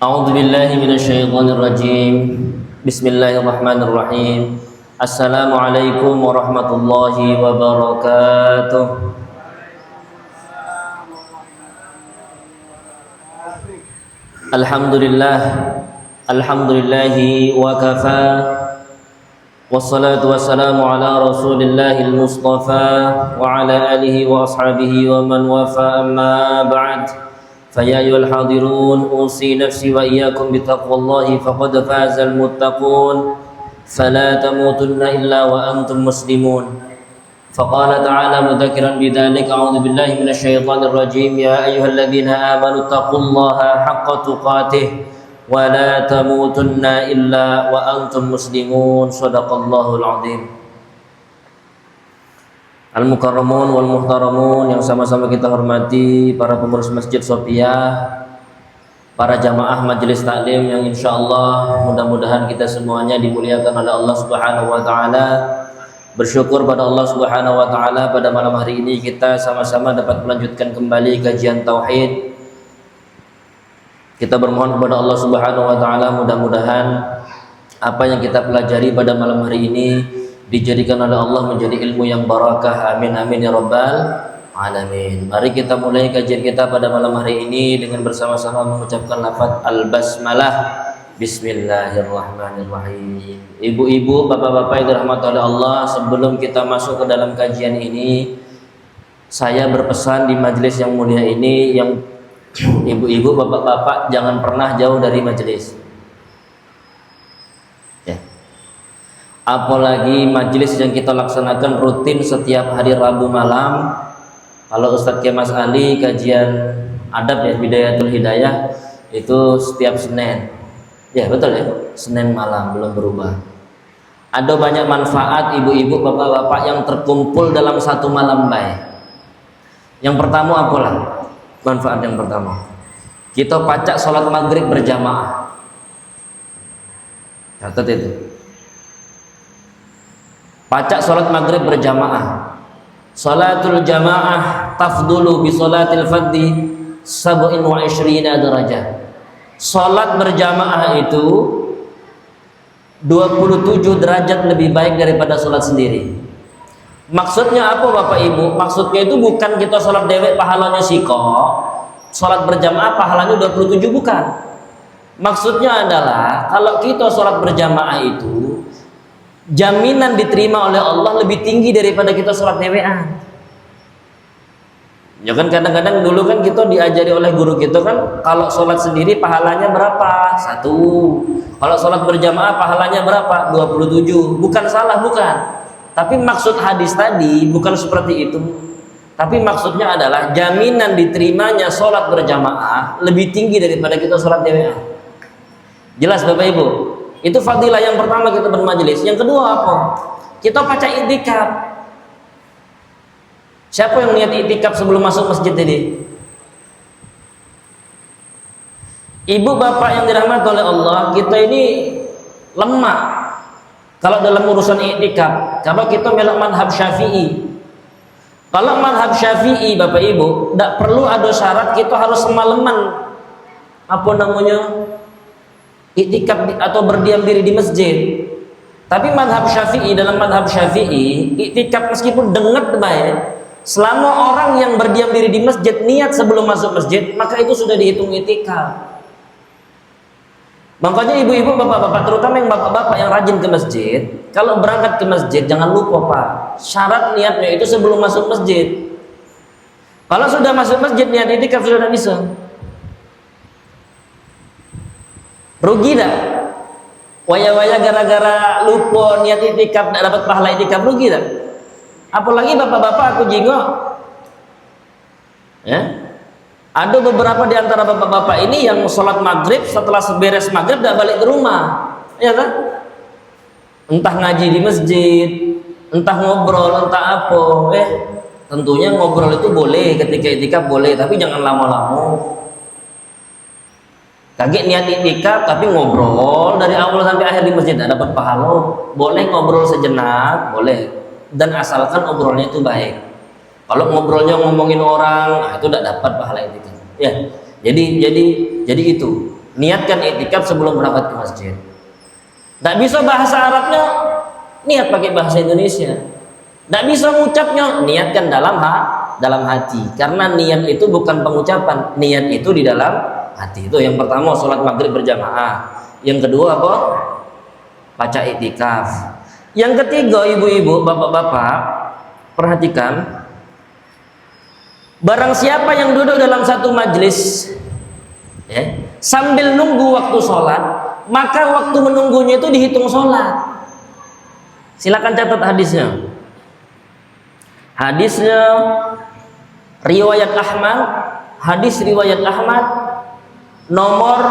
أعوذ بالله من الشيطان الرجيم. بسم الله الرحمن الرحيم. السلام عليكم ورحمة الله وبركاته. الحمد لله وكفى والصلاة والسلام على رسول الله المصطفى وعلى آله وأصحابه ومن وفى. أما بعد، فيا أيها الحاضرون، أوصي نفسي وإياكم بتقوى الله فقد فاز المتقون، فلا تموتن إلا وأنتم مسلمون. فقال تعالى مذكرا بذلك: أعوذ بالله من الشيطان الرجيم. يا أيها الذين آمنوا اتقوا الله حق تقاته ولا تموتن إلا وأنتم مسلمون. صدق الله العظيم. Al-Mukarramun wal Muhtaramun yang sama-sama kita hormati, para pengurus Masjid Sophia, para jamaah majelis taklim yang insyaallah mudah-mudahan kita semuanya dimuliakan oleh Allah Subhanahu wa taala. Bersyukur pada Allah Subhanahu wa taala pada malam hari ini kita sama-sama dapat melanjutkan kembali kajian tauhid. Kita bermohon kepada Allah Subhanahu wa taala mudah-mudahan apa yang kita pelajari pada malam hari ini dijadikan oleh Allah menjadi ilmu yang barakah. Amin amin ya rabbal alamin. Mari kita mulai kajian kita pada malam hari ini dengan bersama-sama mengucapkan lafaz al-basmalah. Bismillahirrahmanirrahim. Ibu-ibu, bapak-bapak yang dirahmati oleh Allah, sebelum kita masuk ke dalam kajian ini, saya berpesan di majelis yang mulia ini, yang ibu-ibu, bapak-bapak jangan pernah jauh dari majelis. Ya. Apalagi majelis yang kita laksanakan rutin setiap hari Rabu malam. Kalau Ustadz Kemas Ali kajian adab ya, Bidayatul Hidayah, itu setiap Senin. Ya betul ya, Senin malam, belum berubah. Ada banyak manfaat ibu-ibu, bapak-bapak yang terkumpul dalam satu malam baik. Yang pertama apalah? Manfaat yang pertama, kita pacak sholat maghrib berjamaah. Catat itu. Pacak sholat maghrib berjamaah. Sholatul jamaah tafdulu bi sholatil fadhi 27 derajat. Sholat berjamaah itu 27 derajat lebih baik daripada sholat sendiri. Maksudnya apa Bapak Ibu? Maksudnya itu bukan kita sholat dewek pahalanya siko, sholat berjamaah pahalanya 27, bukan. Maksudnya adalah kalau kita sholat berjamaah itu jaminan diterima oleh Allah lebih tinggi daripada kita sholat dewean. Ya kan kadang-kadang dulu kan kita diajari oleh guru kita kan, kalau sholat sendiri pahalanya berapa? 1. Kalau sholat berjamaah pahalanya berapa? 27. Bukan salah, bukan. Tapi maksud hadis tadi bukan seperti itu. Tapi maksudnya adalah jaminan diterimanya sholat berjamaah lebih tinggi daripada kita sholat dewean. Jelas Bapak Ibu? Itu fadilah yang pertama kita bermajelis. Yang kedua apa? Kita baca i'tikaf. Siapa yang niat i'tikaf sebelum masuk masjid tadi? Ibu bapak yang dirahmati oleh Allah, kita ini lemah kalau dalam urusan i'tikaf. Coba kita melok madhab Syafi'i. Kalau madhab Syafi'i Bapak Ibu, tidak perlu ada syarat kita harus semalaman apa namanya i'tikaf atau berdiam diri di masjid. Tapi madhab Syafi'i, dalam madhab Syafi'i i'tikaf meskipun dengat baik, selama orang yang berdiam diri di masjid niat sebelum masuk masjid, maka itu sudah dihitung i'tikaf. Makanya ibu-ibu, bapak-bapak, terutama yang bapak-bapak yang rajin ke masjid, kalau berangkat ke masjid jangan lupa Pak, syarat niatnya itu sebelum masuk masjid. Kalau sudah masuk masjid niat i'tikaf sudah tidak bisa. Rugi dah. Waya-waya gara-gara lupa niat i'tikaf tidak dapat pahala i'tikaf, rugi dah. Apalagi bapak-bapak aku jingok, ya, ada beberapa di antara bapak-bapak ini yang sholat maghrib setelah beres maghrib tidak balik ke rumah, ya kan? Entah ngaji di masjid, entah ngobrol, entah apa. Tentunya ngobrol itu boleh ketika i'tikaf boleh, tapi jangan lama-lama. Kaget niat i'tikaf tapi ngobrol dari awal sampai akhir di masjid tidak dapat pahala. Boleh ngobrol sejenak, boleh. Dan asalkan ngobrolnya itu baik. Kalau ngobrolnya ngomongin orang, itu tidak dapat pahala i'tikaf. Ya, jadi itu. niatkan iktikaf sebelum berangkat ke masjid. Tidak bisa bahasa Arabnya, niat pakai bahasa Indonesia. Tidak bisa mengucapnya, niatkan dalam hati. Karena niat itu bukan pengucapan, niat itu di dalam hati. Itu yang pertama, sholat maghrib berjamaah. Yang kedua apa? Baca iktikaf. Yang ketiga, ibu-ibu, bapak-bapak, perhatikan. Barang siapa yang duduk dalam satu majlis sambil nunggu waktu sholat, maka waktu menunggunya itu dihitung sholat. Silakan catat hadisnya. Hadisnya riwayat Ahmad, hadis riwayat Ahmad nomor,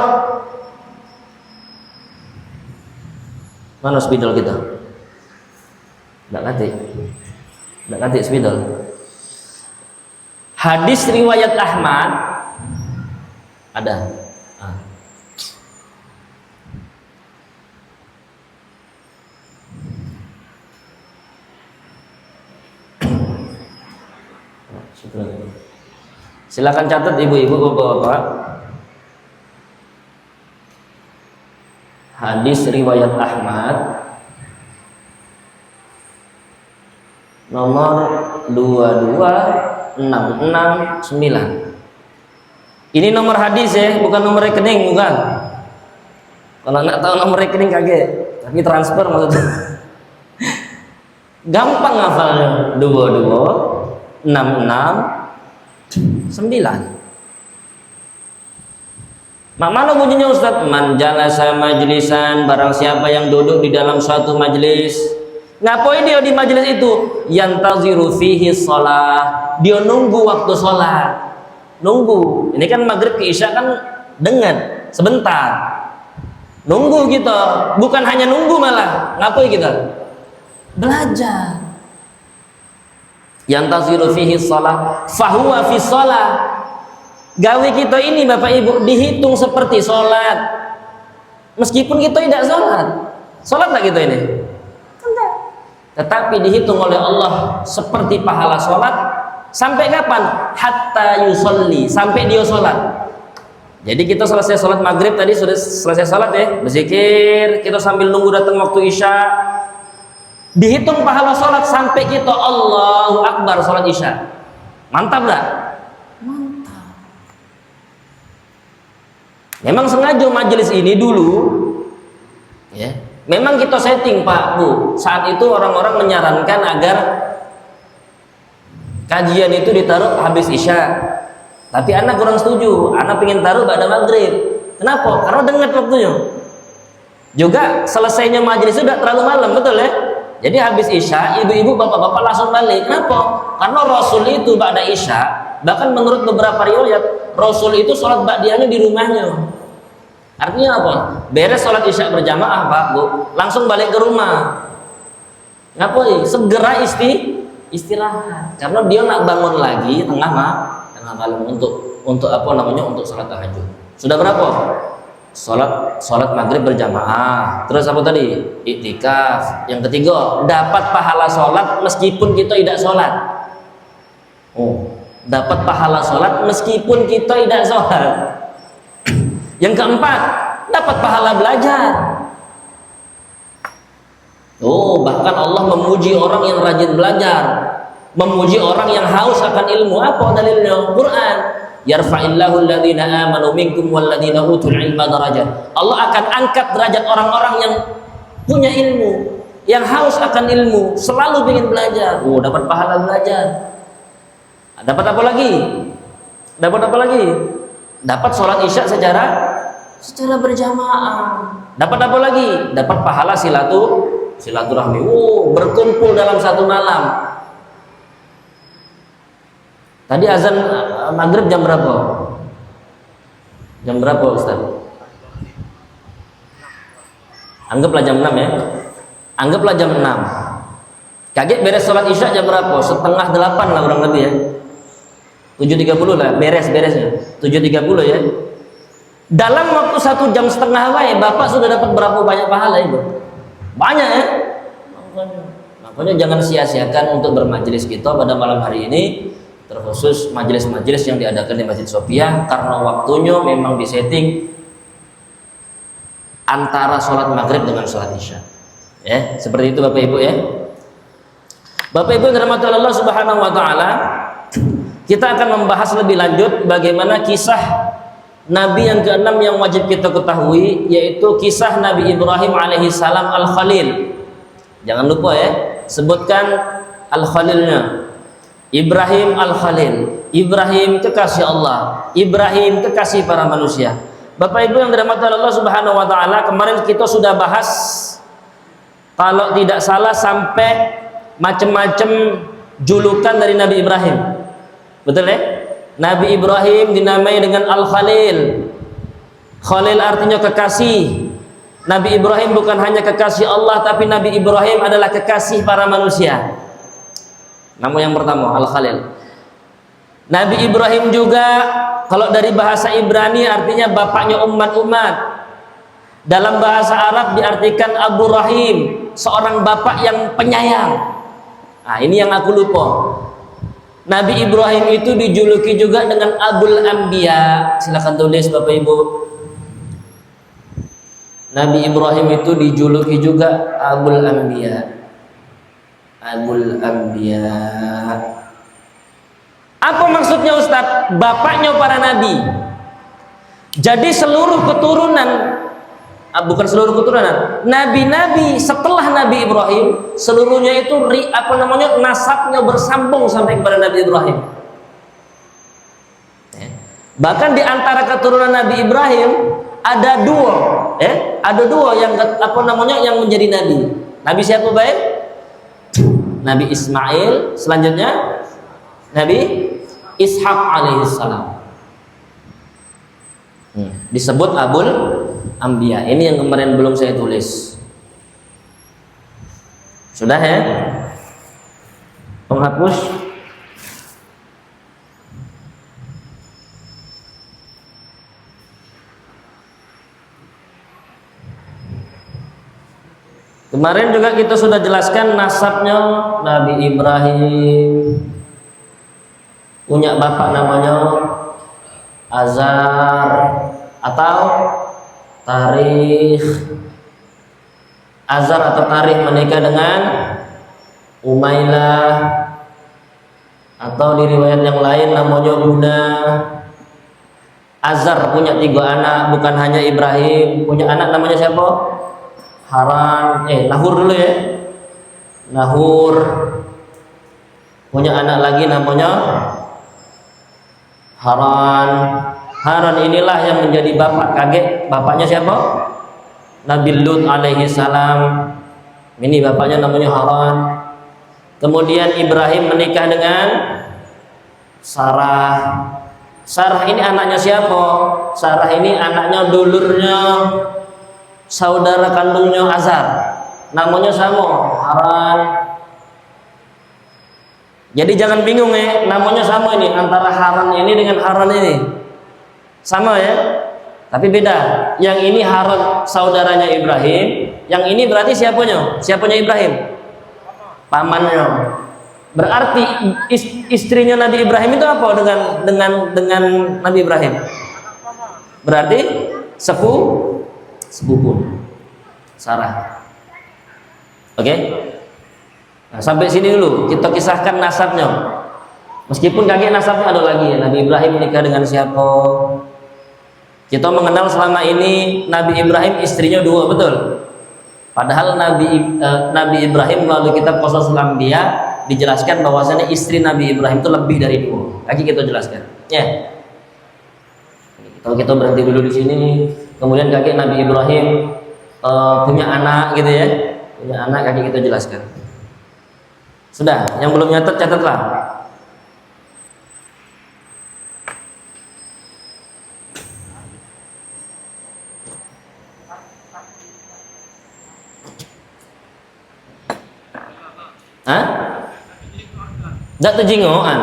mana spidol kita? Nggak ngerti spidol. Hadis riwayat Ahmad ada. Silakan catat ibu-ibu, bapak-bapak. Hadis riwayat Ahmad nomor 22669. Ini nomor hadis ya, bukan nomor rekening, bukan. Kalau nggak tahu nomor rekening kaget, tapi transfer maksudnya. Gampang hafalnya. 22669. Mana bunyinya Ustaz? Man jalasa majlisan, barang siapa yang duduk di dalam suatu majlis. Ngapain dia di majlis itu? Yantaziru fihi shalah. Dia nunggu waktu sholat. Nunggu. Ini kan maghrib ke isya kan dengan sebentar. Nunggu kita, bukan hanya nunggu malah. Ngapain kita? Belajar. Yantaziru fihi shalah, fahuwa fi shalah. Gawe kita ini Bapak Ibu dihitung seperti sholat, meskipun kita tidak sholat. Sholat tak kita ini? Tidak. Tetapi dihitung oleh Allah seperti pahala sholat. Sampai kapan? Hatta yusolli, sampai dia sholat. Jadi kita selesai sholat maghrib tadi, sudah selesai sholat ya, berzikir, kita sambil nunggu datang waktu isya. Dihitung pahala sholat sampai kita Allahu Akbar sholat isya. Mantap gak? Memang sengaja majelis ini dulu ya, memang kita setting Pak Bu. Saat itu orang-orang menyarankan agar kajian itu ditaruh habis isya. Tapi anak kurang setuju, anak pengen taruh pada maghrib. Kenapa? Karena dengar waktunya. Juga selesainya majelis itu udah terlalu malam, betul ya? Jadi habis isya, ibu-ibu, bapak-bapak langsung balik. Kenapa? Karena Rasul itu ba'da isya, bahkan menurut beberapa riwayat, Rasul itu sholat ba'diyahnya di rumahnya. Artinya apa? Beres sholat isya berjamaah Pak Bu, langsung balik ke rumah. Ngapain? Segera istirahat. Karena dia nak bangun lagi tengah malam untuk apa namanya? Untuk sholat tahajud. Sudah berapa? Sholat maghrib berjamaah. Terus apa tadi? Iktikaf. Yang ketiga, dapat pahala sholat meskipun kita tidak sholat. Dapat pahala sholat meskipun kita tidak sholat. Yang keempat, dapat pahala belajar. Bahkan Allah memuji orang yang rajin belajar, memuji orang yang haus akan ilmu. Apa dalilnya? Quran. Yarfa'illahu alladhina amanu minkum walladhina utul ilma darajat. Allah akan angkat derajat orang-orang yang punya ilmu, yang haus akan ilmu, selalu ingin belajar. Dapat pahala belajar. Dapat apa lagi? Dapat sholat isya secara berjamaah. Dapat apa lagi? Dapat pahala silaturahmi. Berkumpul dalam satu malam. Tadi azan maghrib jam berapa? Jam berapa Ustaz? Anggaplah jam 6 ya. Anggaplah jam 6. Kaget beres sholat isya jam berapa? Setengah 8 lah kurang lebih ya. 7.30 lah beresnya. 7.30 ya. Dalam waktu 1 jam setengah Bapak sudah dapat berapa banyak pahala Ibu? Banyak ya. Makanya jangan sia-siakan untuk bermajelis kita pada malam hari ini, terkhusus majelis-majelis yang diadakan di Masjid Sophia, karena waktunya memang disetting antara sholat maghrib dengan sholat isya. Ya, seperti itu Bapak Ibu ya. Bapak Ibu yang dirahmati Allah Subhanahu wa taala, kita akan membahas lebih lanjut bagaimana kisah Nabi yang keenam yang wajib kita ketahui, yaitu kisah Nabi Ibrahim alaihi salam al-Khalil. Jangan lupa ya, sebutkan al-Khalilnya. Ibrahim al-Khalil, Ibrahim kekasih Allah, Ibrahim kekasih para manusia. Bapak Ibu yang dirahmati Allah Subhanahu wa taala, kemarin kita sudah bahas kalau tidak salah sampai macam-macam julukan dari Nabi Ibrahim. Betul ya? Nabi Ibrahim dinamai dengan Al-Khalil. Khalil artinya kekasih. Nabi Ibrahim bukan hanya kekasih Allah, tapi Nabi Ibrahim adalah kekasih para manusia. Nama yang pertama Al-Khalil. Nabi Ibrahim juga kalau dari bahasa Ibrani artinya bapaknya umat-umat. Dalam bahasa Arab diartikan Abu Rahim, seorang bapak yang penyayang. Nah, ini yang aku lupa. Nabi Ibrahim itu dijuluki juga dengan Abul Anbiya. Silakan tulis Bapak Ibu. Nabi Ibrahim itu dijuluki juga Abul Anbiya. Abul Anbiya. Apa maksudnya Ustaz? Bapaknya para nabi. Jadi seluruh keturunan, bukan seluruh keturunan, nabi-nabi setelah Nabi Ibrahim seluruhnya itu nasabnya bersambung sampai kepada Nabi Ibrahim. Bahkan di antara keturunan Nabi Ibrahim ada dua yang menjadi nabi. Nabi siapa baik? Nabi Ismail, selanjutnya Nabi Ishak alaihissalam. Disebut Abul Anbiya. Ini yang kemarin belum saya tulis. Sudah ya? Penghapus. Kemarin juga kita sudah jelaskan nasabnya Nabi Ibrahim. Punya bapak namanya Azar atau Tarikh. Azar atau Tarikh menikah dengan Umailah, atau di riwayat yang lain namanya Buna. Azar punya 3 anak, bukan hanya Ibrahim. Punya anak namanya siapa? Haran. Nahur dulu ya. Nahur. Punya anak lagi namanya Haran. Haran inilah yang menjadi bapak kakek. Bapaknya siapa? Nabi Lut alaihi salam. Ini bapaknya namanya Haran. Kemudian Ibrahim menikah dengan Sarah. Sarah ini anaknya siapa? Sarah ini anaknya dulurnya saudara kandungnya Azar. Namanya sama, Haran. Jadi jangan bingung ya, namanya sama ini, antara Haran ini dengan Haran ini. Sama ya, tapi beda. Yang ini Haran saudaranya Ibrahim, yang ini berarti siapanya? Siapanya Ibrahim? Pamannya. Berarti istrinya Nabi Ibrahim itu apa dengan Nabi Ibrahim? Berarti sepupu Sarah. Oke? Nah, sampai sini dulu kita kisahkan nasabnya. Meskipun kakek nasabnya ada lagi ya. Nabi Ibrahim menikah dengan siapa? Kita mengenal selama ini Nabi Ibrahim istrinya 2, betul? Padahal Nabi Ibrahim melalui kitab Qasasul Anbiya dijelaskan bahwasanya istri Nabi Ibrahim itu lebih dari 2. Lagi kita jelaskan. Ya. Kalau kita berhenti dulu di sini, kemudian kakek Nabi Ibrahim punya anak gitu ya. Punya anak, kakek kita jelaskan. Sudah, yang belum nyatet catatlah. Hah? Ndak tejingoan.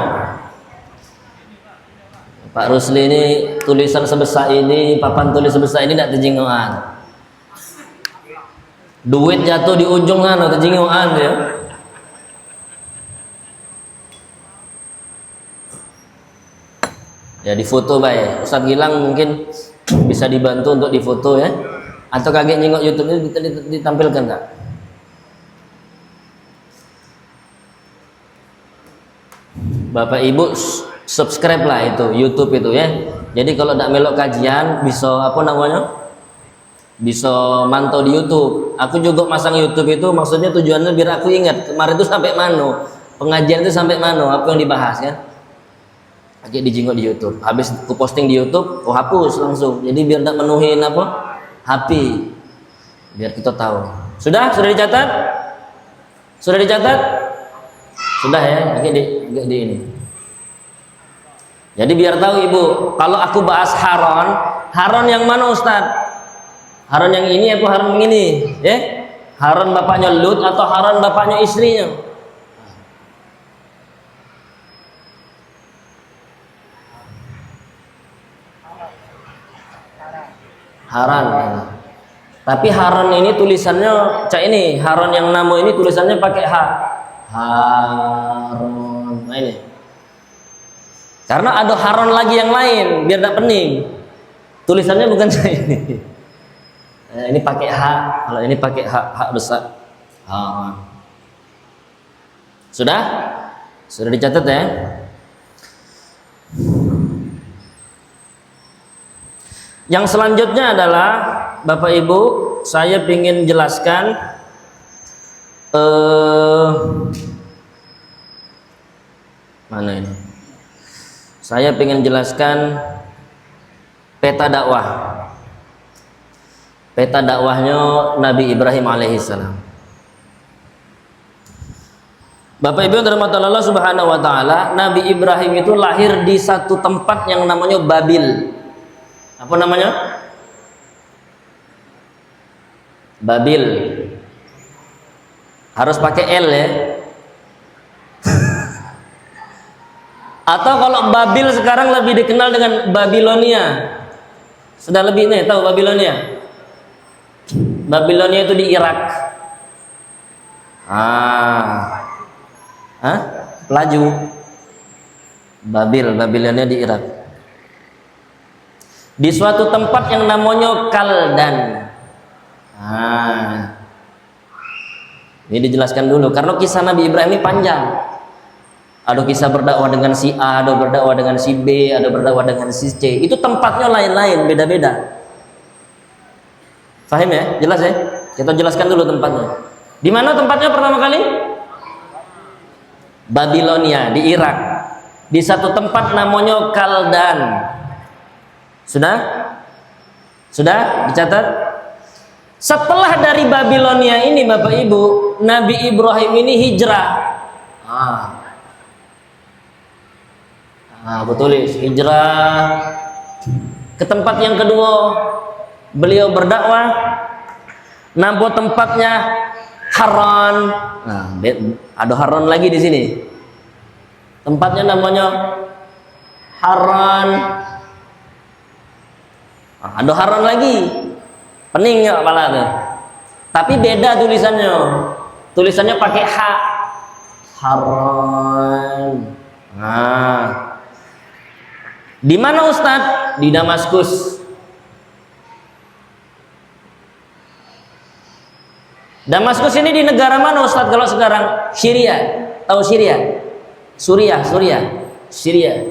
Pak Rusli ini tulisan sebesar ini, papan tulis sebesar ini ndak tejingoan. Duit jatuh di ujung kan, tejingoan ya. Ya difoto baik. Ustaz Gilang mungkin bisa dibantu untuk difoto ya. Atau kaget nyengok YouTube ini ditampilkan nggak? Bapak Ibu subscribe lah itu YouTube itu ya. Jadi kalau tidak melok kajian bisa apa namanya? Bisa mantau di YouTube. Aku juga masang YouTube itu maksudnya tujuannya biar aku ingat kemarin itu sampai mana, pengajian itu sampai mana, apa yang dibahas kan. Aja dijengok di YouTube. Habis aku posting di YouTube, aku hapus langsung. Jadi biar tidak menuhin apa HP, biar kita tahu. Sudah dicatat? Sudah dicatat? Sudah ya. Oke di ini. Jadi biar tahu Ibu, kalau aku bahas Haron yang mana Ustadz? Haron yang ini apa Haron yang ini? Ya? Haron bapaknya Lut atau Haron bapaknya istrinya? Haran. Tapi Haron ini tulisannya cak ini, Haron yang nama ini tulisannya pakai H. Haron. Nah ini. Karena ada Haron lagi yang lain, biar tidak pening. Tulisannya bukan cak ini. Nah, ini pakai H, kalau ini pakai H besar. Sudah? Sudah dicatat ya? Yang selanjutnya adalah Bapak Ibu, saya ingin jelaskan mana ini? Saya ingin jelaskan peta dakwah. Peta dakwahnya Nabi Ibrahim alaihissalam. Bapak Ibu yang dirahmati Allah Subhanahu wa taala, Nabi Ibrahim itu lahir di satu tempat yang namanya Babil. Apa namanya? Babil. Harus pakai L ya. Atau kalau Babil sekarang lebih dikenal dengan Babilonia. Sudah lebih nih tahu Babilonia? Babilonia itu di Irak. Laju. Babilonia di Irak. Di suatu tempat yang namanya Kaldan. Ini dijelaskan dulu karena kisah Nabi Ibrahim ini panjang. Ada kisah berdakwah dengan si A, ada berdakwah dengan si B, ada berdakwah dengan si C. Itu tempatnya lain-lain, beda-beda. Fahim ya? Jelas ya? Kita jelaskan dulu tempatnya. Di mana tempatnya pertama kali? Babilonia di Irak. Di satu tempat namanya Kaldan. Sudah? Sudah dicatat? Setelah dari Babilonia ini Bapak Ibu, Nabi Ibrahim ini hijrah. Aku tulis hijrah ke tempat yang kedua. Beliau berdakwah, nampo tempatnya Haran. Ada Haran lagi di sini. Tempatnya namanya Haran. Ada Haran lagi. Pening ya kepala tuh. Tapi beda tulisannya. Tulisannya pakai H. Haran. Di mana Ustadz? Di Damaskus. Damaskus ini di negara mana Ustadz kalau sekarang? Syria. Tahu Syria? Syria. Syria.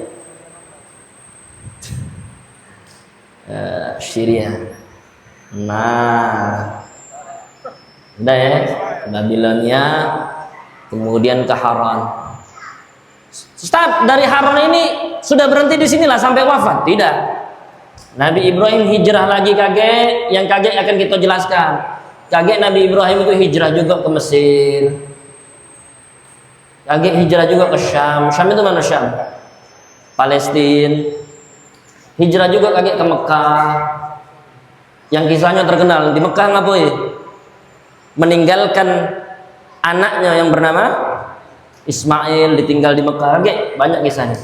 Udah ya, Babilonia, kemudian ke Haran. Ustaz, dari Haran ini sudah berhenti di sinilah sampai wafat? Tidak. Nabi Ibrahim hijrah lagi kaget, yang kaget akan kita jelaskan. Kaget Nabi Ibrahim itu hijrah juga ke Mesir. Kaget hijrah juga ke Syam. Syam itu mana Syam? Palestina. Hijrah juga kaget ke Mekah. Yang kisahnya terkenal di Mekah ngapain? Meninggalkan anaknya yang bernama Ismail, ditinggal di Mekah. Kaget banyak kisahnya.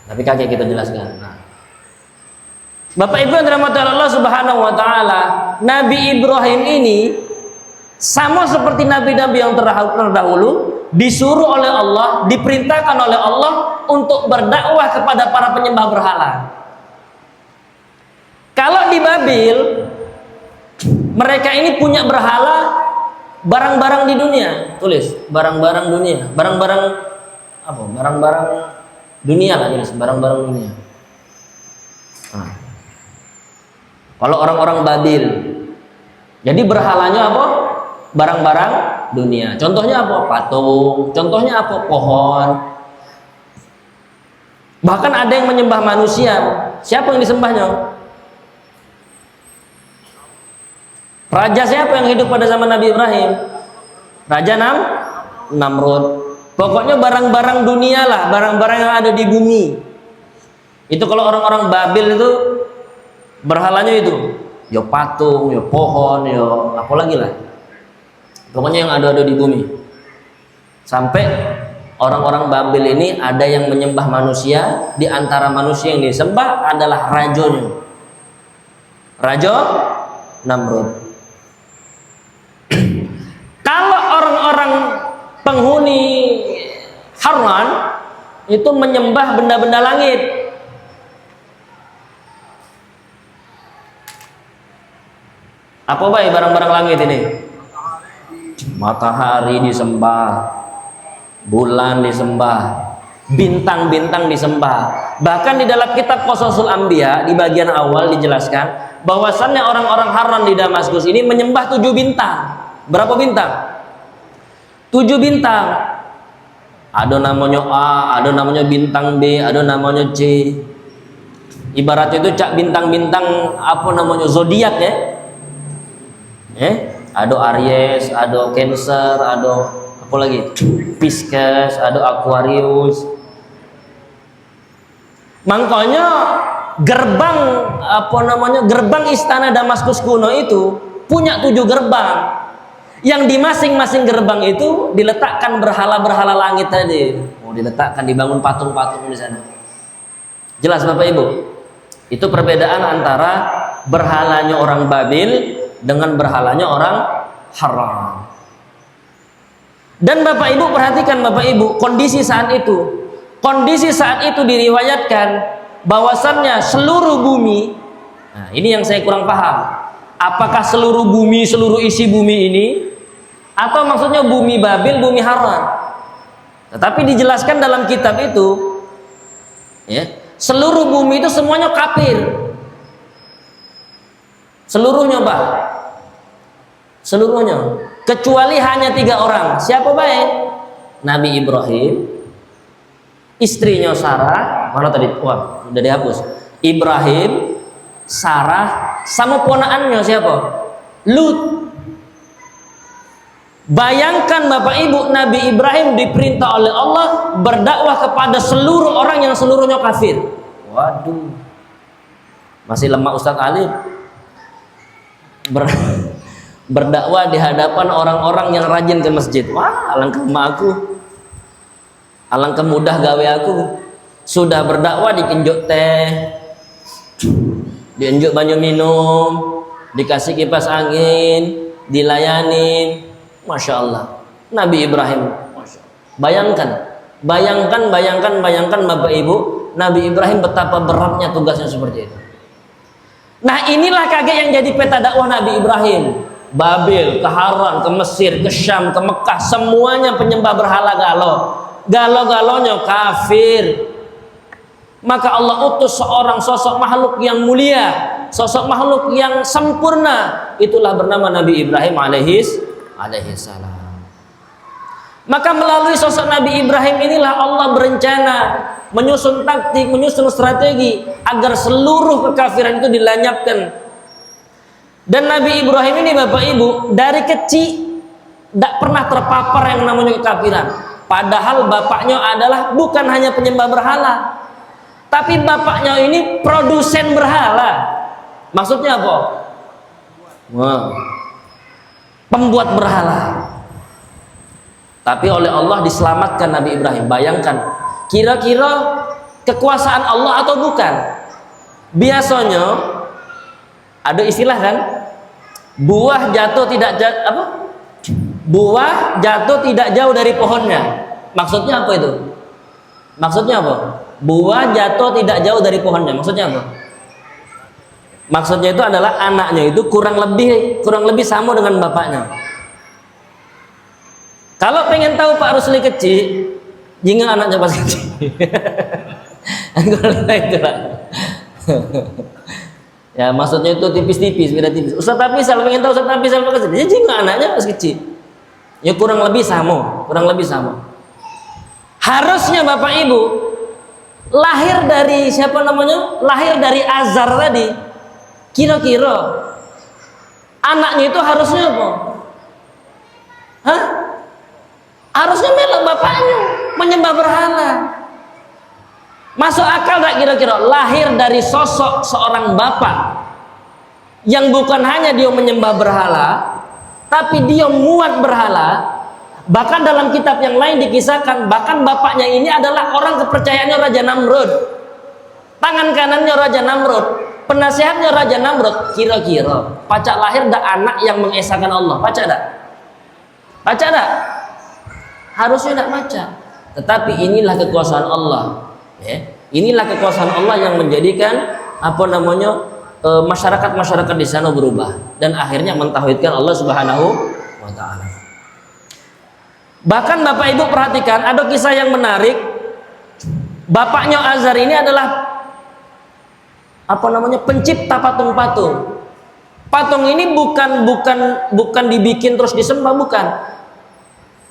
Tapi kaget kita jelaskan. Bapak Ibu yang dirahmati Allah Subhanahu wa taala, Nabi Ibrahim ini sama seperti nabi-nabi yang terdahulu disuruh oleh Allah, diperintahkan oleh Allah untuk berdakwah kepada para penyembah berhala. Kalau di Babil, mereka ini punya berhala barang-barang di dunia. Tulis barang-barang dunia, barang-barang apa? Barang-barang dunia lah, tulis barang-barang dunia. Nah, kalau orang-orang Babil, jadi berhalanya apa? Barang-barang dunia. Contohnya apa? Patung. Contohnya apa? Pohon. Bahkan ada yang menyembah manusia. Siapa yang disembahnya? Raja siapa yang hidup pada zaman Nabi Ibrahim? Raja Namrud. Pokoknya barang-barang dunia lah, barang-barang yang ada di bumi. Itu kalau orang-orang Babil itu berhalanya itu, ya patung, ya pohon, ya apa lagi lah. Pokoknya yang ada di bumi. Sampai orang-orang Babil ini ada yang menyembah manusia. Di antara manusia yang disembah adalah rajanya, Raja Namrud. Kalau orang-orang penghuni Haran itu menyembah benda-benda langit. Apa baik barang-barang langit ini? Matahari disembah, bulan disembah, bintang-bintang disembah. Bahkan di dalam kitab Qasasul Anbiya di bagian awal dijelaskan bahwasannya orang-orang Haran di Damaskus ini menyembah 7 bintang. Berapa bintang? 7 bintang. Ada namanya A, ada namanya bintang B, ada namanya C. Ibaratnya itu cak bintang-bintang apa namanya zodiak ya. Ada Aries, ada Cancer, ada apa lagi? Pisces, ada Aquarius. Makanya gerbang istana Damaskus kuno itu punya 7 gerbang. Yang di masing-masing gerbang itu diletakkan berhala-berhala langit tadi. Diletakkan, dibangun patung-patung di sana. Jelas Bapak Ibu? Itu perbedaan antara berhalanya orang Babil dengan berhalanya orang Haram. Dan Bapak Ibu perhatikan Bapak Ibu, kondisi saat itu. Kondisi saat itu diriwayatkan bahwasannya seluruh bumi. Nah, ini yang saya kurang paham. Apakah seluruh bumi, seluruh isi bumi ini, atau maksudnya bumi Babil, bumi Haran? Tetapi dijelaskan dalam kitab itu, ya, seluruh bumi itu semuanya kafir. Seluruhnya Pak, seluruhnya, kecuali hanya 3 orang. Siapa baik? Nabi Ibrahim, istrinya Sarah, mana tadi? Wah, udah dihapus. Ibrahim, Sarah, sama ponaannya siapa? Lut. Bayangkan Bapak Ibu, Nabi Ibrahim diperintah oleh Allah berdakwah kepada seluruh orang yang seluruhnya kafir. Waduh, masih lemah Ustadz Alif. Berdakwah di hadapan orang-orang yang rajin ke masjid. Wah, alangkah aku, alangkah mudah gawe aku. Sudah berdakwah dikinjuk teh, diunjuk banyu minum, dikasih kipas angin, dilayanin. Masya Allah, Nabi Ibrahim. Masya Allah. Bayangkan Bapak Ibu, Nabi Ibrahim betapa beratnya tugasnya seperti itu. Nah, inilah kaget yang jadi peta dakwah Nabi Ibrahim. Babil, ke Haran, ke Mesir, ke Syam, ke Mekah, semuanya penyembah berhala galo-galonya kafir. Maka Allah utus seorang sosok makhluk yang mulia, sosok makhluk yang sempurna. Itulah bernama Nabi Ibrahim alaihissalam. Maka melalui sosok Nabi Ibrahim inilah Allah berencana menyusun taktik, menyusun strategi agar seluruh kekafiran itu dilanyapkan. Dan Nabi Ibrahim ini Bapak Ibu dari kecil tidak pernah terpapar yang namanya kekafiran. Padahal bapaknya adalah bukan hanya penyembah berhala, tapi bapaknya ini produsen berhala. Maksudnya apa? Wow. Pembuat berhala. Tapi oleh Allah diselamatkan Nabi Ibrahim. Bayangkan, kira-kira kekuasaan Allah atau bukan? Biasanya ada istilah kan, buah jatuh tidak buah jatuh tidak jauh dari pohonnya. Maksudnya apa itu? Maksudnya apa? Buah jatuh tidak jauh dari pohonnya. Maksudnya apa? Maksudnya itu adalah anaknya itu kurang lebih sama dengan bapaknya. Kalau pengen tahu Pak Rusli kecil, jingga anaknya pas kecil. Itulah. Ya maksudnya itu tipis-tipis, beda tipis. Ustaz Afizal pengen tahu Ustaz Afizal pas kecil, ya jingga anaknya pas kecil. Ya kurang lebih sama. Harusnya Bapak Ibu lahir dari siapa namanya? Lahir dari Azhar tadi. Kira-kira anaknya itu harusnya apa? Hah? Harusnya melok bapaknya, menyembah berhala. Masuk akal tak kira-kira lahir dari sosok seorang bapak yang bukan hanya dia menyembah berhala, tapi dia muat berhala. Bahkan dalam kitab yang lain dikisahkan, bahkan bapaknya ini adalah orang kepercayaannya Raja Namrud. Tangan kanannya Raja Namrud, penasihatnya Raja Namrud. Kira-kira pacak lahir dak anak yang mengesahkan Allah? Pacak dak? Harusnya dak pacak. Tetapi inilah kekuasaan Allah, ya. Inilah kekuasaan Allah yang menjadikan masyarakat di sana berubah dan akhirnya mentauhidkan Allah Subhanahu wa taala. Bahkan Bapak Ibu perhatikan, ada kisah yang menarik. Bapaknya Azhar ini adalah pencipta patung-patung. Patung ini bukan dibikin terus disembah, bukan.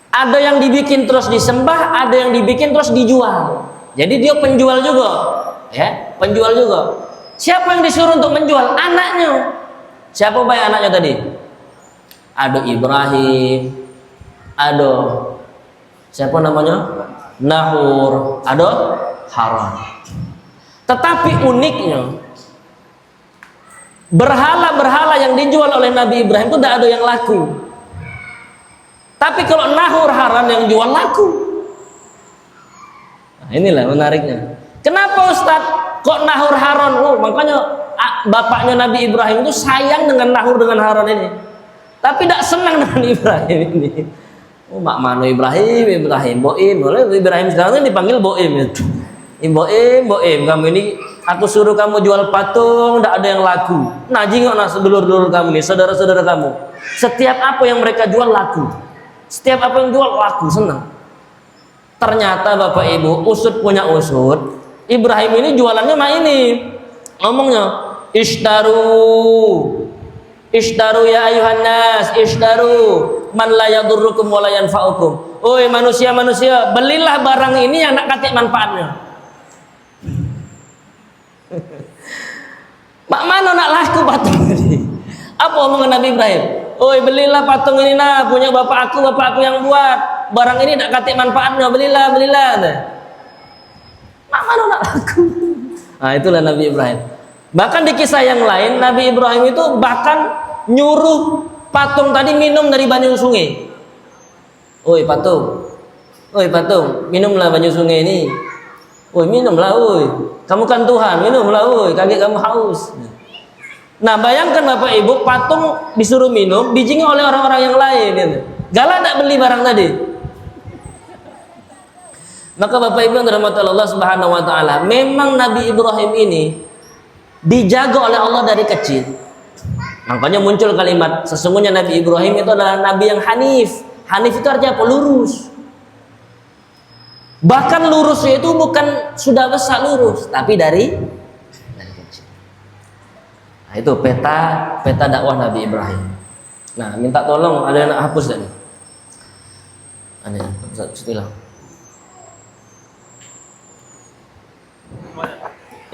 Ada yang dibikin terus disembah, ada yang dibikin terus dijual. Jadi dia penjual juga, ya, penjual juga. Siapa yang disuruh untuk menjual? Anaknya. Siapa baik anaknya tadi? Ada Ibrahim, ada siapa namanya? Nahur, ada Haran. Tetapi uniknya, berhala-berhala yang dijual oleh Nabi Ibrahim itu tidak ada yang laku. Tapi kalau Nahur, Haran yang jual laku. Nah, inilah menariknya. Kenapa Ustaz kok Nahur, Haran? Makanya bapaknya Nabi Ibrahim itu sayang dengan Nahur dengan Haran ini, tapi tidak senang dengan Ibrahim ini. Mak mano Ibrahim Boim. Ibrahim sekarang dipanggil Boim. Boim, kamu ini aku suruh kamu jual patung, tidak ada yang laku. Nah, jingok sedulur-dulur kamu nih, saudara-saudara kamu. Setiap apa yang mereka jual laku. Setiap apa yang jual laku, senang. Ternyata Bapak Ibu, usut punya usut, Ibrahim ini jualannya mah ini. Ngomongnya, Ishtaru ya ayuhan nas, ishtaru man la yadurrukum wa la yanfa'ukum. Oi manusia-manusia, belilah barang ini yang nak katik manfaatnya. Mak mana nak laku patung ini? Apa omongan Nabi Ibrahim? Oi belilah patung ini nah, punya bapak aku yang buat. Barang ini nak katik manfaatnya, belilah. Mak mana nak laku? Nah, itulah Nabi Ibrahim. Bahkan di kisah yang lain, Nabi Ibrahim itu bahkan nyuruh patung tadi minum dari banyu sungai. Oi patung, minumlah banyu sungai ini. Oi minumlah, oi. Kamu kan Tuhan, minumlah, oi. Kaget kamu haus. Nah bayangkan Bapak Ibu, patung disuruh minum, bijingnya oleh orang-orang yang lain. Gitu. Galak tak beli barang tadi. Maka Bapak Ibu yang dirahmati Allah Subhanahu Wa Taala, memang Nabi Ibrahim ini dijaga oleh Allah dari kecil. Makanya muncul kalimat sesungguhnya Nabi Ibrahim itu adalah Nabi yang Hanif. Hanif itu artinya apa? Lurus. Bahkan lurusnya itu bukan sudah besar lurus, tapi dari kecil. Nah, itu peta dakwah Nabi Ibrahim. Nah, minta tolong ada yang nak hapus tadi. Ada yang istilah.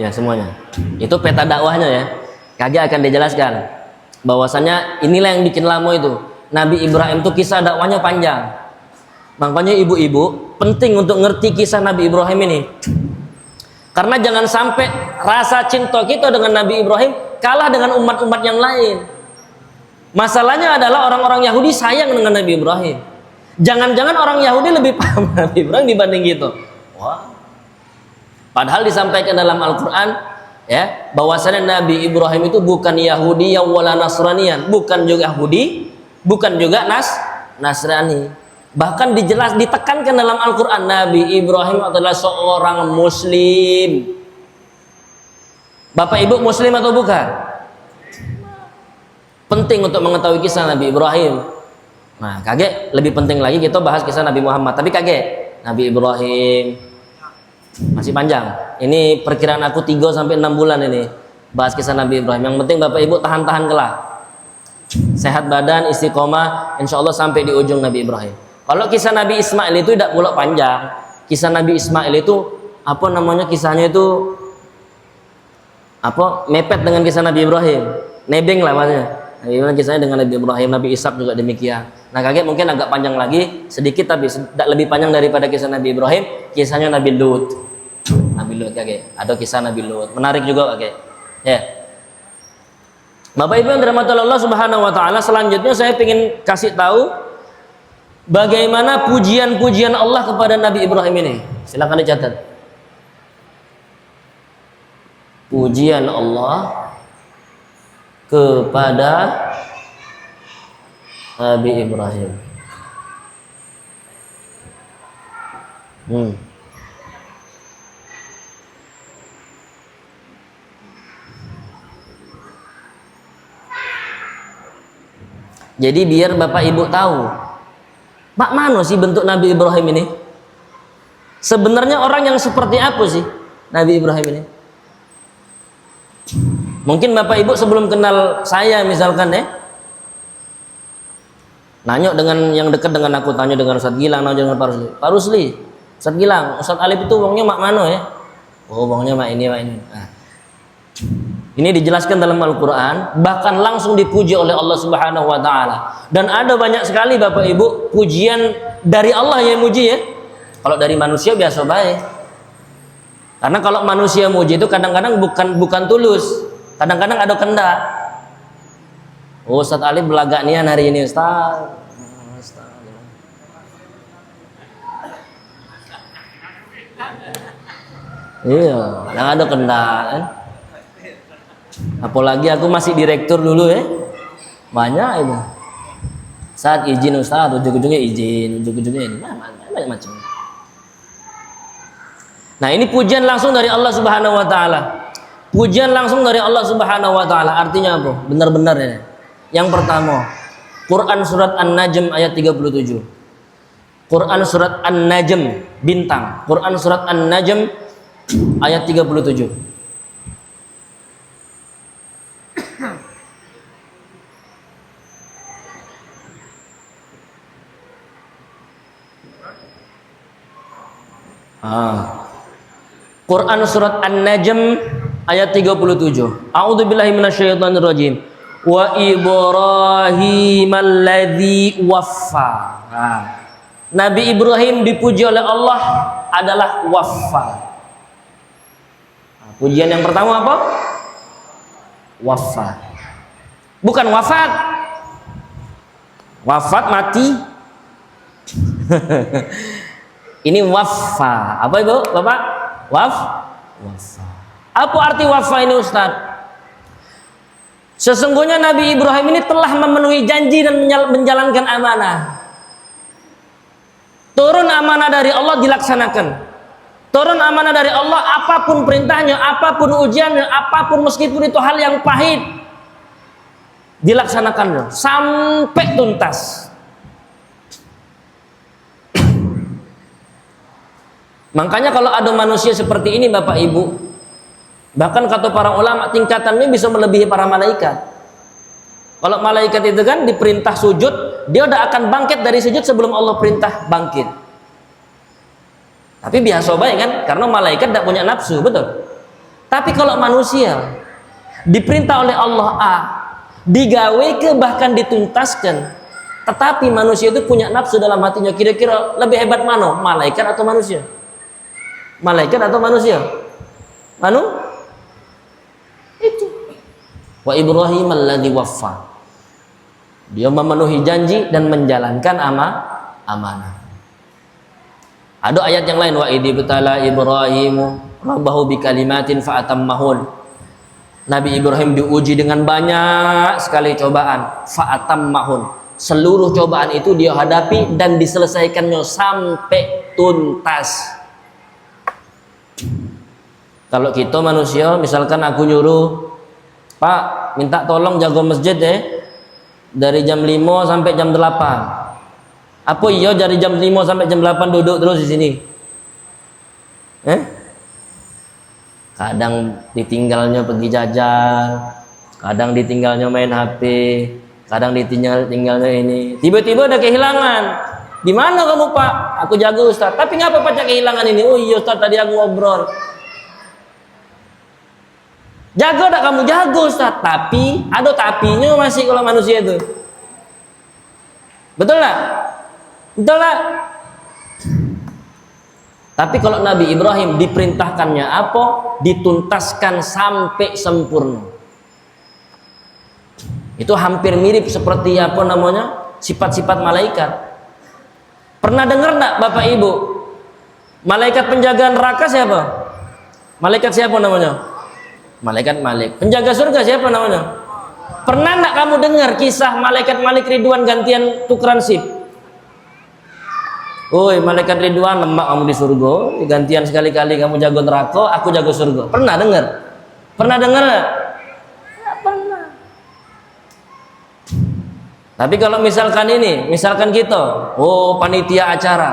Ya semuanya. Itu peta dakwahnya ya. Kagak akan dijelaskan. Bahwasanya inilah yang bikin lama itu. Nabi Ibrahim itu kisah dakwahnya panjang. Makanya ibu-ibu penting untuk ngerti kisah Nabi Ibrahim ini. Karena jangan sampai rasa cinta kita dengan Nabi Ibrahim kalah dengan umat-umat yang lain. Masalahnya adalah orang-orang Yahudi sayang dengan Nabi Ibrahim. Jangan-jangan orang Yahudi lebih paham Nabi Ibrahim dibanding gitu. Wah. Padahal disampaikan dalam Al-Quran ya, bahwasanya Nabi Ibrahim itu bukan Yahudi yang wala Nasranian, bukan juga Yahudi, bukan juga Nasrani. Bahkan ditekankan dalam Al-Quran, Nabi Ibrahim adalah seorang Muslim. Bapak Ibu Muslim atau bukan? penting untuk mengetahui kisah Nabi Ibrahim. Nah, kaget lebih penting lagi kita bahas kisah Nabi Muhammad. Tapi kaget Nabi Ibrahim masih panjang. Ini perkiraan aku 3 sampai 6 bulan ini bahas kisah Nabi Ibrahim. Yang penting Bapak Ibu tahan-tahan kelak. Sehat badan, istiqomah, insya Allah sampai di ujung Nabi Ibrahim. Kalau kisah Nabi Ismail itu tidak pula panjang. Kisah Nabi Ismail itu apa namanya, kisahnya itu apa, mepet dengan kisah Nabi Ibrahim, nebeng lah maksudnya. Gimana kisahnya dengan Nabi Ibrahim, Nabi Ishak juga demikian. Nah kaget mungkin agak panjang lagi sedikit, tapi tidak lebih panjang daripada kisah Nabi Ibrahim. Kisahnya Nabi Lut. Nabi Lut kaget. Ada kisah Nabi Lut. Menarik juga kaget. Ya. Bapak Ibu yang dirahmati Allah Subhanahu Wa Taala, selanjutnya saya ingin kasih tahu bagaimana pujian-pujian Allah kepada Nabi Ibrahim ini. Silakan dicatat. Pujian Allah kepada Nabi Ibrahim. Jadi biar Bapak Ibu tahu, Pak, mana sih bentuk Nabi Ibrahim ini? Sebenarnya orang yang seperti apa sih Nabi Ibrahim ini? Mungkin Bapak Ibu sebelum kenal saya misalkan ya, nanya dengan yang dekat dengan aku, tanya dengan Ustadz Gilang, nanya dengan Pak Rusli. Pak Rusli, Ustadz Gilang, Ustadz Alif itu uangnya mak mana ya? Oh, uangnya mak ini, mak ini. Nah, ini dijelaskan dalam Al-Quran, bahkan langsung dipuji oleh Allah Subhanahu Wa Taala. Dan ada banyak sekali Bapak Ibu pujian dari Allah yang muji ya. Kalau dari manusia biasa baik. Karena kalau manusia muji itu kadang-kadang bukan tulus. Kadang-kadang ada kendak. Oh, Ustadz Ali belagak nian hari ini Ustaz. Iya, yang ada kendak kan. Apalagi aku masih direktur dulu ya. Banyak itu. Saat izin Ustaz, ujung-ujungnya izin, ujung-ujungnya ini banyak macam. Nah, ini pujian langsung dari Allah Subhanahu Wa Taala. Pujian langsung dari Allah Subhanahu Wa Taala. Artinya apa? Benar-benar ini. Yang pertama, Quran surat An-Najm ayat 37. Quran surat An-Najm, bintang. Quran surat An-Najm ayat 37. Quran surat An-Najm ayat 37. A'udzubillahi minasyaitonirrajim. Wa Ibrahim alladzi waffa. Nabi Ibrahim dipuji oleh Allah adalah waffa. Pujian yang pertama apa? Waffa. Bukan wafat. Wafat mati. Ini waffa. Apa Ibu? Bapak? Waffa. Apa arti waffa ini Ustaz? Sesungguhnya Nabi Ibrahim ini telah memenuhi janji dan menjalankan amanah. Turun amanah dari Allah dilaksanakan. Turun amanah dari Allah, apapun perintahnya, apapun ujiannya, apapun meskipun itu hal yang pahit, dilaksanakannya sampai tuntas. Makanya kalau ada manusia seperti ini Bapak Ibu, bahkan kata para ulama tingkatannya bisa melebihi para malaikat. Kalau malaikat itu kan diperintah sujud, dia udah akan bangkit dari sujud sebelum Allah perintah bangkit. Tapi biasa baik kan, karena malaikat tidak punya nafsu, betul. Tapi kalau manusia diperintah oleh Allah A, digawe ke bahkan dituntaskan, tetapi manusia itu punya nafsu dalam hatinya. Kira-kira lebih hebat mana? Malaikat atau manusia? Malaikat atau manusia? Itu. Wa Ibrahim alladzi waffa. Dia memenuhi janji dan menjalankan amanah. Ada ayat yang lain, wa idibtala Ibrahimu rabbahu bikalimatin fa'atammahun. Nabi Ibrahim diuji dengan banyak sekali cobaan, fa'atammahun. Seluruh cobaan itu dia hadapi dan diselesaikannya sampai tuntas. Kalau kita manusia, misalkan aku nyuruh, Pak, minta tolong jaga masjid deh. Dari jam 5 sampai jam 8. Apa iya dari jam 5 sampai jam 8 duduk terus di sini? Kadang ditinggalnya pergi jajan, kadang ditinggalnya main HP, kadang ditinggalnya ini. Tiba-tiba ada kehilangan. Di mana kamu Pak? Aku jaga Ustaz. Tapi ngapa Pak kehilangan ini? Oh iya Ustaz, tadi aku ngobrol. Jaga tak kamu? Jaga Ustaz. Tapi ada tapinya masih kalau manusia itu. Betul tak? Betul tak? Tapi kalau Nabi Ibrahim diperintahkannya apa? Dituntaskan sampai sempurna. Itu hampir mirip seperti apa namanya? Sifat-sifat malaikat. Pernah dengar enggak Bapak Ibu? Malaikat penjaga neraka siapa? Malaikat siapa namanya? Malaikat Malik. Penjaga surga siapa namanya? Pernah enggak kamu dengar kisah malaikat Malik Ridwan gantian tukeran sip? Woi, malaikat Ridwan, lemak kamu di surga, gantian sekali-kali kamu jago neraka, aku jago surga. Pernah dengar? Pernah dengar enggak? Enggak pernah. Tapi kalau misalkan ini, misalkan kita, oh panitia acara.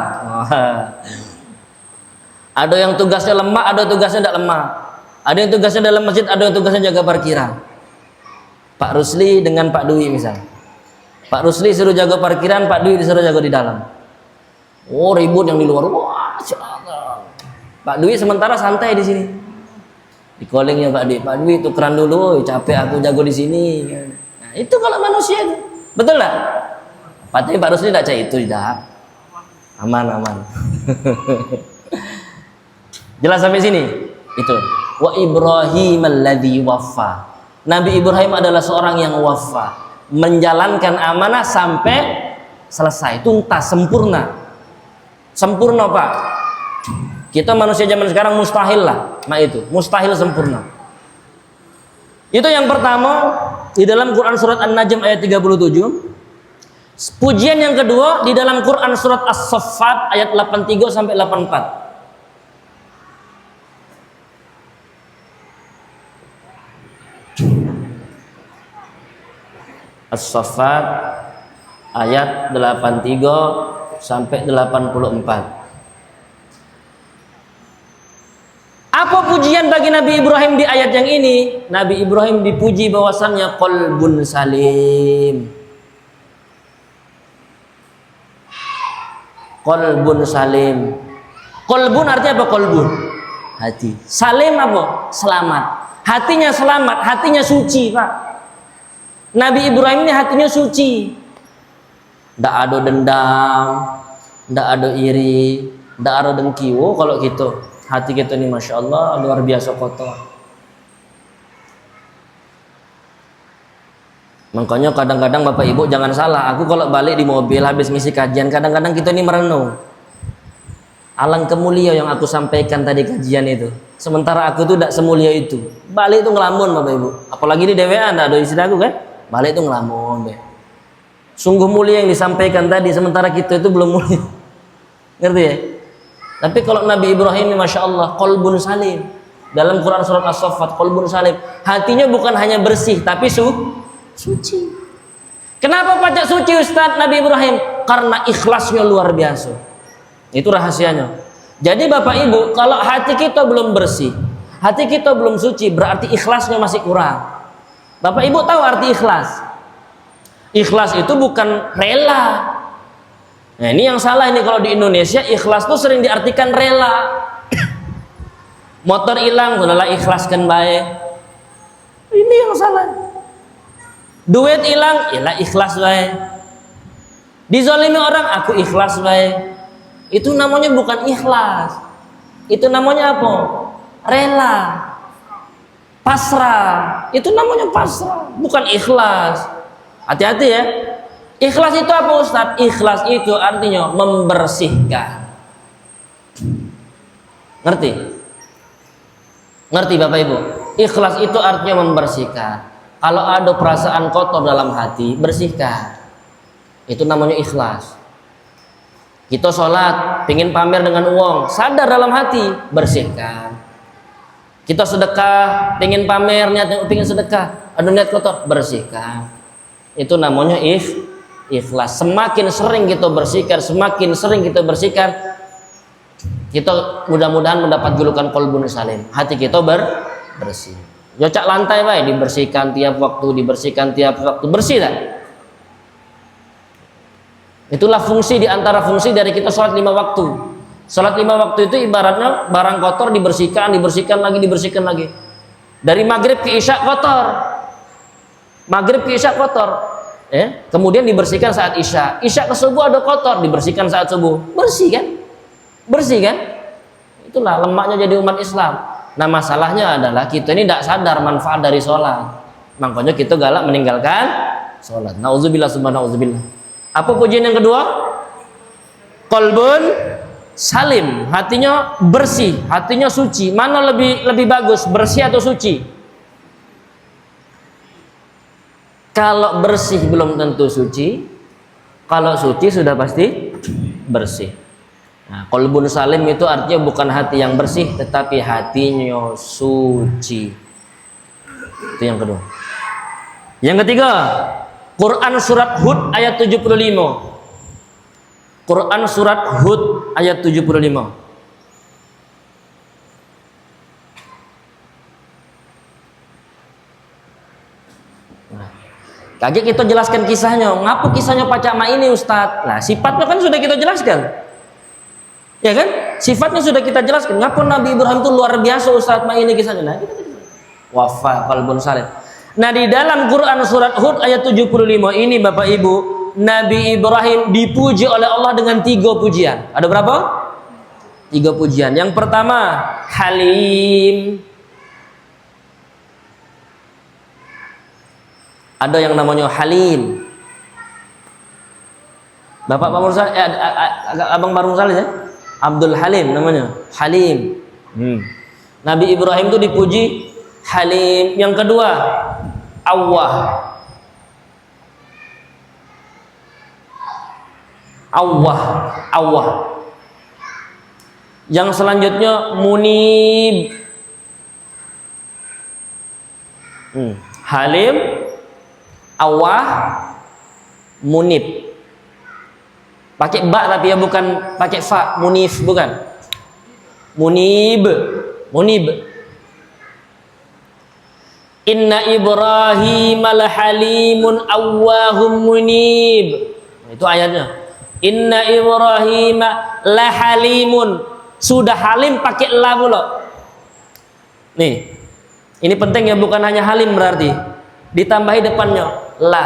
Ada yang tugasnya lemak, ada tugasnya tidak lemak. Ada yang tugasnya dalam masjid, ada yang tugasnya jaga parkiran. Pak Rusli dengan Pak Dwi misal. Pak Rusli suruh jaga parkiran, Pak Dwi disuruh jaga di dalam. Oh ribut yang di luar. Wah, Pak Dwi sementara santai di sini. Di callingnya Pak Dwi. Pak Dwi tukeran dulu, capek aku jago di sini. Nah, itu kalau manusia itu. Betul lah. Tapi Pak Rusli tidak cah itu tidak. Aman. Jelas sampai sini. Itu. Wa Ibrahim alladzi waffa. Nabi Ibrahim adalah seorang yang wafa, menjalankan amanah sampai selesai, tuntas, sempurna. Sempurna Pak. Kita manusia zaman sekarang mustahil lah, itu mustahil sempurna. Itu yang pertama di dalam Quran surat An-Najm ayat 37. Pujian yang kedua di dalam Quran surat As-Saffat ayat 83 sampai 84. As-Saffat ayat 83 sampai 84. Apa pujian bagi Nabi Ibrahim di ayat yang ini? Nabi Ibrahim dipuji bahwasannya qalbun salim. Qalbun salim. Qalbun artinya apa qalbun? Hati. Salim apa? Selamat. Hatinya selamat, hatinya suci, Pak. Nabi Ibrahim ini hatinya suci. Tidak ada dendam, tidak ada iri, tidak ada dengki. Oh, kalau gitu, hati kita ini Masya Allah luar biasa kotor. Makanya kadang-kadang Bapak Ibu jangan salah. Aku kalau balik di mobil habis misi kajian, kadang-kadang kita ini merenung. Alangkah mulia yang aku sampaikan tadi kajian itu. Sementara aku tuh tidak semulia itu. Balik itu ngelamun Bapak Ibu. Apalagi di DWA tidak ada istilahku kan. Balik itu ngelamun be. Sungguh mulia yang disampaikan tadi, sementara kita itu belum mulia. Ngerti ya? Tapi kalau Nabi Ibrahim ini Masya Allah qalbun salim. Dalam Quran surat As-Saffat qalbun salim. Hatinya bukan hanya bersih tapi suci. Kenapa pajak suci Ustaz Nabi Ibrahim? Karena ikhlasnya luar biasa. Itu rahasianya. Jadi Bapak Ibu, kalau hati kita belum bersih, hati kita belum suci, berarti ikhlasnya masih kurang. Bapak Ibu tahu arti ikhlas? Ikhlas itu bukan rela. Nah ini yang salah ini kalau di Indonesia, ikhlas itu sering diartikan rela. Motor hilang, sudahlah ikhlaskan baik. Ini yang salah. Duit hilang, ialah ikhlas baik. Dizalimi orang, aku ikhlas baik. Itu namanya bukan ikhlas. Itu namanya apa? Rela. Pasrah, itu namanya pasrah, bukan ikhlas. Hati-hati ya. Ikhlas itu apa Ustaz? Ikhlas itu artinya membersihkan. Ngerti? Ngerti Bapak Ibu? Ikhlas itu artinya membersihkan. Kalau ada perasaan kotor dalam hati, bersihkan. Itu namanya ikhlas. Kita sholat, pingin pamer dengan uang, sadar dalam hati, bersihkan. Kita sedekah, pengen pamer, niat pengen sedekah, ada niat kotor, bersihkan. Itu namanya ikhlas. Semakin sering kita bersihkan, kita mudah-mudahan mendapat julukan qalbun salim. Hati kita bersih. Jocak lantai baik, dibersihkan tiap waktu, bersih tak? Itulah fungsi di antara fungsi dari kita sholat 5 waktu. Sholat 5 waktu itu ibaratnya barang kotor dibersihkan lagi. Dari maghrib ke isya kotor. Kemudian dibersihkan saat isya. Isya ke subuh ada kotor, dibersihkan saat subuh. Bersih kan? Itulah lemaknya jadi umat Islam. Nah, masalahnya adalah kita ini tidak sadar manfaat dari sholat. Makanya kita galak meninggalkan sholat. Nauzubillah summa nauzubillah. Apa pujian yang kedua? Qalbun salim, hatinya bersih, hatinya suci. Mana lebih bagus, bersih atau suci? Kalau bersih belum tentu suci. Kalau suci sudah pasti bersih. Nah, qalbun salim itu artinya bukan hati yang bersih, tetapi hatinya suci. Itu yang kedua. Yang ketiga, Quran surat Hud ayat 75. Quran surat Hud ayat 75. Kaget kita jelaskan kisahnya. Ngapa kisahnya Pacak Ma ini, Ustadz? Nah, sifatnya kan sudah kita jelaskan. Ya kan? Sifatnya sudah kita jelaskan. Ngapa Nabi Ibrahim itu luar biasa, Ustadz Ma ini kisahnya? Nah, wafa qalbun salim. Nah, di dalam Quran surat Hud ayat 75 ini Bapak Ibu, Nabi Ibrahim dipuji oleh Allah dengan 3 pujian. Ada berapa? 3 pujian. Yang pertama, Halim. Ada yang namanya Halim. Bapak Pak Mursal, Abang Pak Mursal ya? Abdul Halim namanya. Halim. Nabi Ibrahim itu dipuji Halim. Yang kedua, Awwah. Yang selanjutnya Munib. Halim, Awwah, Munib. Pakai ba tapi ya bukan pakai fa, munif bukan. Munib. Inna Ibrahim lahalimun awwahum munib. Itu ayatnya. Inna Ibrahim lahalimun. Sudah halim pakai la pula. Nih. Ini penting ya, bukan hanya halim berarti. Ditambahi depannya la.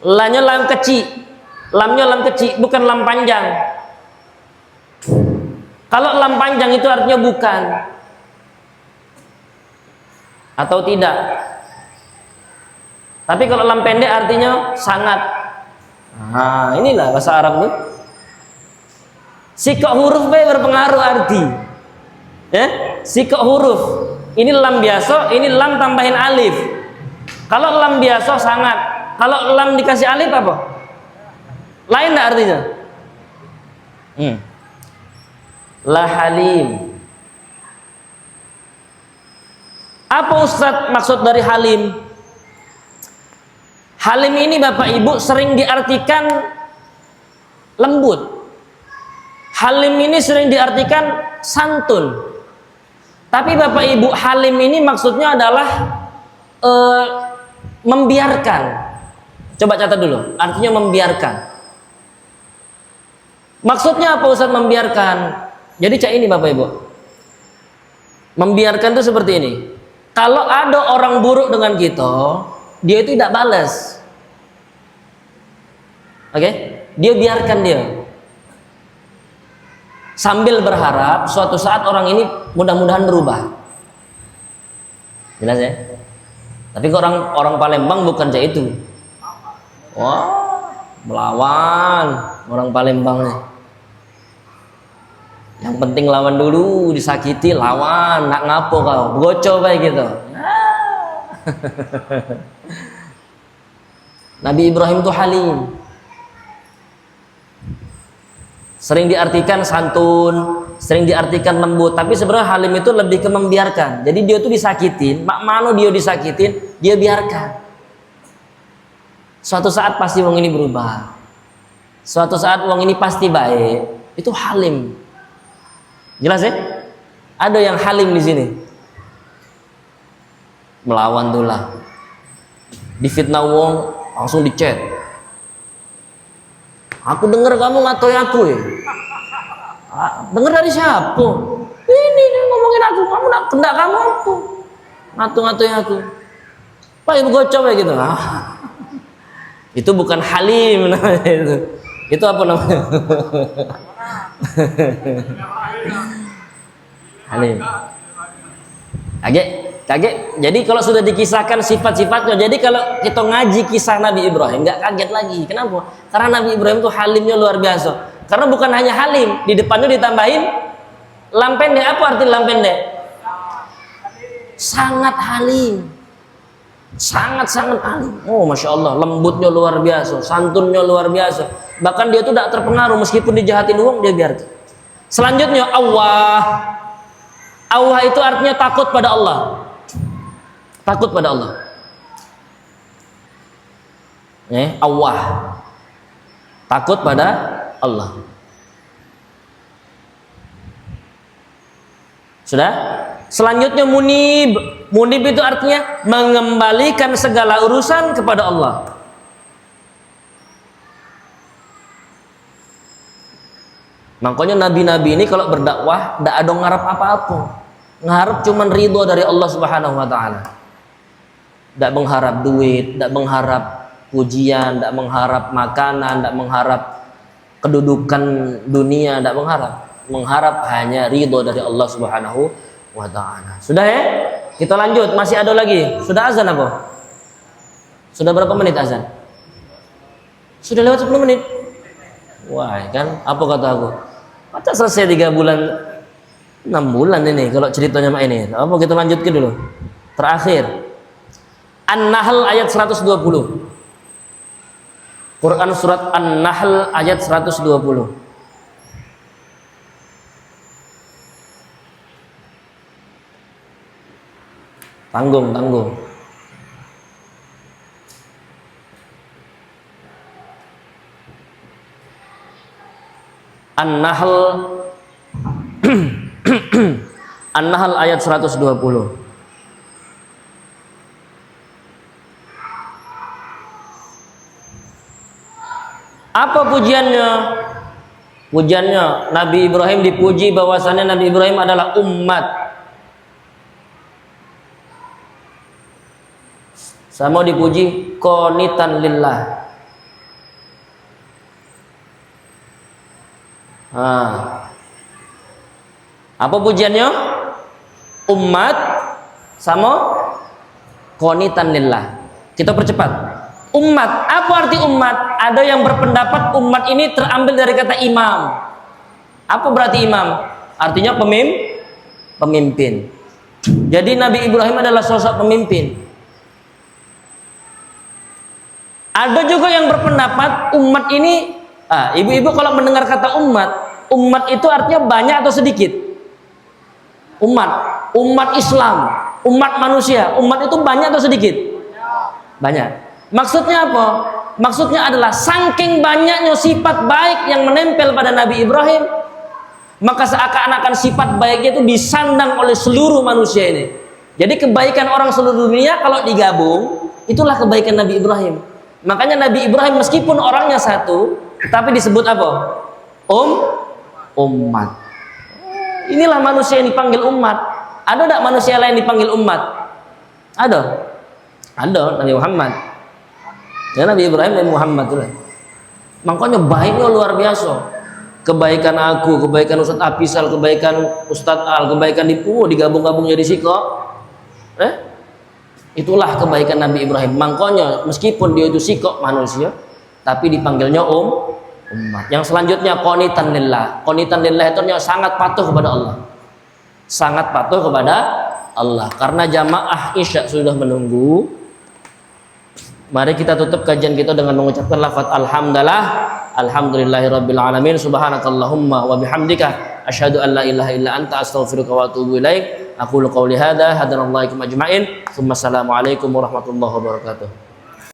La-nya lam kecil. Lamnya lam kecil, bukan lam panjang. Kalau lam panjang itu artinya bukan atau tidak. Tapi kalau lam pendek artinya sangat. Nah, inilah bahasa Arab tuh. Sikok huruf berpengaruh arti. Sikok huruf. Ini lam biasa, ini lam tambahin alif. Kalau lam biasa sangat. Kalau lam dikasih alif apa? Lain enggak artinya? La halim. Apa Ustadz maksud dari halim? Halim ini Bapak Ibu sering diartikan lembut. Halim ini sering diartikan santun. Tapi Bapak Ibu, halim ini maksudnya adalah membiarkan. Coba catat dulu, artinya membiarkan. Maksudnya apa Ustaz membiarkan? Jadi cak ini Bapak Ibu. Membiarkan itu seperti ini. Kalau ada orang buruk dengan kita, dia itu tidak balas. Oke? Dia biarkan dia. Sambil berharap suatu saat orang ini mudah-mudahan berubah. Jelas ya? Tapi orang Palembang bukan cak itu. Wah, melawan orang Palembang nih. Yang penting lawan dulu, disakiti lawan, nak ngapo kau, goco baik gitu. Nabi Ibrahim itu halim. Sering diartikan santun, sering diartikan lembut, tapi sebenarnya halim itu lebih ke membiarkan. Jadi dia tuh disakitin, mak mano dia disakitin, dia biarkan. Suatu saat pasti wong ini berubah. Suatu saat wong ini pasti baik. Itu halim. Jelas ya? Ada yang halim di sini. Melawan tulah. Difitnah wong, langsung dicet. Aku dengar kamu ngatoi aku ya. Dengar dari siapa? Ini ngomongin aku, kamu nak kendak kamu aku. Ngatu-ngatoi aku. Pak ibu gocap ya gitu. Itu bukan halim namanya itu. Itu apa namanya? Halim. Kaget. Jadi kalau sudah dikisahkan sifat-sifatnya, jadi kalau kita ngaji kisah Nabi Ibrahim nggak kaget lagi. Kenapa? Karena Nabi Ibrahim itu halimnya luar biasa. Karena bukan hanya halim, di depannya ditambahin lam pendek. Apa arti lam pendek? Sangat halim. Sangat halim. Oh masya Allah, lembutnya luar biasa, santunnya luar biasa. Bahkan dia tuh tidak terpengaruh meskipun dijahatin uang dia biarkan. Selanjutnya Allah itu artinya takut pada Allah. Takut pada Allah. Allah. Takut pada Allah. Sudah? Selanjutnya munib. Munib itu artinya mengembalikan segala urusan kepada Allah. Makanya nabi-nabi ini kalau berdakwah tidak ada ngarap apa-apa. Ngarap cuman ridho dari Allah Subhanahu wa taala. Tidak mengharap duit, tidak mengharap pujian, tidak mengharap makanan, tidak mengharap kedudukan dunia, tidak mengharap. Mengharap hanya ridho dari Allah Subhanahu wa taala. Sudah ya? Kita lanjut, masih ada lagi. Sudah azan apa? Sudah berapa menit azan? Sudah lewat 10 menit. Wah, kan apa kata aku? Masa selesai 3 bulan 6 bulan ini kalau ceritanya mak ini. Apa kita lanjutkan dulu? Terakhir. An-Nahl ayat 120. Quran surat An-Nahl ayat 120. Tanggung. An-Nahl An-Nahl ayat 120. Apa pujiannya? Pujiannya Nabi Ibrahim dipuji bahwasannya Nabi Ibrahim adalah umat. Sama dipuji qanitan lillah. Apa pujiannya? Umat sama qanitan lillah. Kita percepat. Umat, apa arti umat? Ada yang berpendapat umat ini terambil dari kata imam. Apa berarti imam? Artinya pemimpin. Jadi Nabi Ibrahim adalah sosok pemimpin. Ada juga yang berpendapat umat ini, ibu-ibu kalau mendengar kata umat itu artinya banyak atau sedikit? Umat Islam, umat manusia, umat itu banyak atau sedikit? Banyak. Maksudnya apa? Maksudnya adalah saking banyaknya sifat baik yang menempel pada Nabi Ibrahim, maka seakan-akan sifat baiknya itu disandang oleh seluruh manusia ini. Jadi kebaikan orang seluruh dunia kalau digabung, itulah kebaikan Nabi Ibrahim. Makanya Nabi Ibrahim meskipun orangnya satu, tapi disebut apa? Umat. Inilah manusia yang dipanggil umat. Ada tidak manusia lain dipanggil umat? Ada Nabi Muhammad. Ya Nabi Ibrahim dan Muhammad itulah. Makanya baiknya luar biasa. Kebaikan aku, kebaikan Ustadz Apisal, kebaikan Ustadz Al, kebaikan digabung-gabung jadi siko. Itulah kebaikan Nabi Ibrahim. Makanya meskipun dia itu siko manusia, tapi dipanggilnya umat. Yang selanjutnya qanitan lillah. Qanitan lillah itu sangat patuh kepada Allah. Sangat patuh kepada Allah. Karena jamaah Isya sudah menunggu. Mari kita tutup kajian kita dengan mengucapkan lafaz alhamdulillahirabbil alamin, subhanakallahumma wa bihamdika asyhadu an la ilaha illa anta astaghfiruka wa atubu ilaik. Aqulu qouli hadza hadanallahu ajma'in. Assalamualaikum warahmatullahi wabarakatuh.